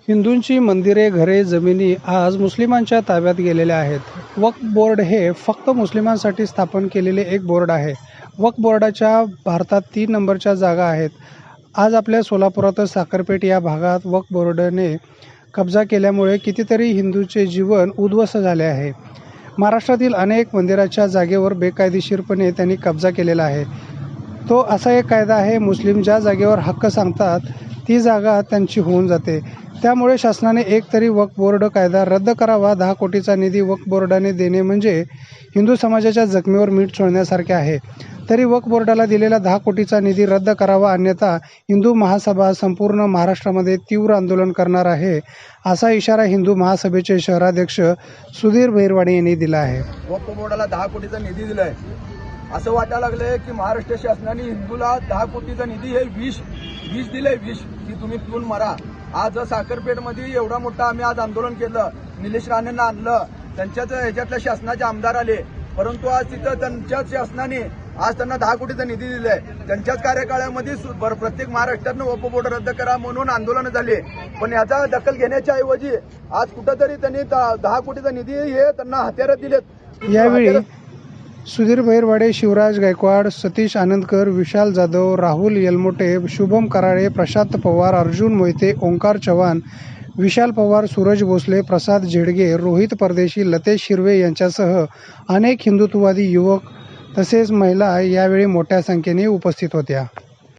हिंदूंची मंदिरे, घरे, जमिनी आज मुस्लिमांच्या ताब्यात गेलेल्या आहेत. वक्फ बोर्ड हे फक्त मुस्लिमांसाठी स्थापन केलेले एक बोर्ड आहे. वक्फ बोर्डाच्या भारतात 3 नंबरच्या जागा आहेत. आज आपल्या सोलापुरात साखरपेठ या भागात वक्फ बोर्डाने कब्जा केल्यामुळे कितीतरी हिंदूंचे जीवन उद्ध्वस्त झाले आहे. महाराष्ट्रातील अनेक मंदिराच्या जागेवर बेकायदेशीरपणे त्यांनी कब्जा केलेला आहे. तो असा एक कायदा आहे, मुस्लिम ज्या जागेवर हक्क सांगतात ती जागा त्यांची होऊन जाते. त्यामुळे शासनाने एक तरी वक्फ बोर्ड कायदा रद्द करावा. 10 कोटीचा निधी वक्फ बोर्डाने देणे म्हणजे हिंदू समाजाच्या जखमेवर मीठ चोळण्यासारखे आहे. तरी वक्फ बोर्डाला दिलेला 10 कोटीचा निधी रद्द करावा, अन्यथा हिंदू महासभा संपूर्ण महाराष्ट्रामध्ये तीव्र आंदोलन करणार आहे, असा इशारा हिंदू महासभेचे शहराध्यक्ष सुधीर बहिरवाडे यांनी दिला आहे. वक्फ बोर्डाला 10 कोटीचा निधी दिलाय, असं वाटायला लागलंय की महाराष्ट्र शासनाने हिंदूला 10 कोटीचा निधी हे विष दिलंय, विष की तुम्ही पिऊन मरा. आज साखरपेठमध्ये एवढा मोठा आम्ही आज आंदोलन केलं, निलेश राणेंना आणलं, त्यांच्याच ह्याच्यातल्या शासनाचे आमदार आले, परंतु आज तिथं त्यांच्याच शासनाने आज त्यांना 10 कोटीचा निधी दिलाय. त्यांच्याच कार्यकाळामध्ये प्रत्येक महाराष्ट्रातनं वक्फ बोर्ड रद्द करा म्हणून आंदोलन झाले, पण याचा दखल घेण्याच्या ऐवजी आज कुठंतरी त्यांनी 10 कोटीचा निधी हे त्यांना हत्यारं दिलेत. यावेळी सुधीर बहिरवाडे, शिवराज गायकवाड, सतीश आनंदकर, विशाल जाधव, राहुल यलमोटे, शुभम कराळे, प्रशांत पवार, अर्जुन मोहिते, ओंकार चव्हाण, विशाल पवार, सूरज भोसले, प्रसाद झेडगे, रोहित परदेशी, लतेश हिरवे यांच्यासह अनेक हिंदुत्ववादी युवक तसेच महिला यावेळी मोठ्या संख्येने उपस्थित होत्या.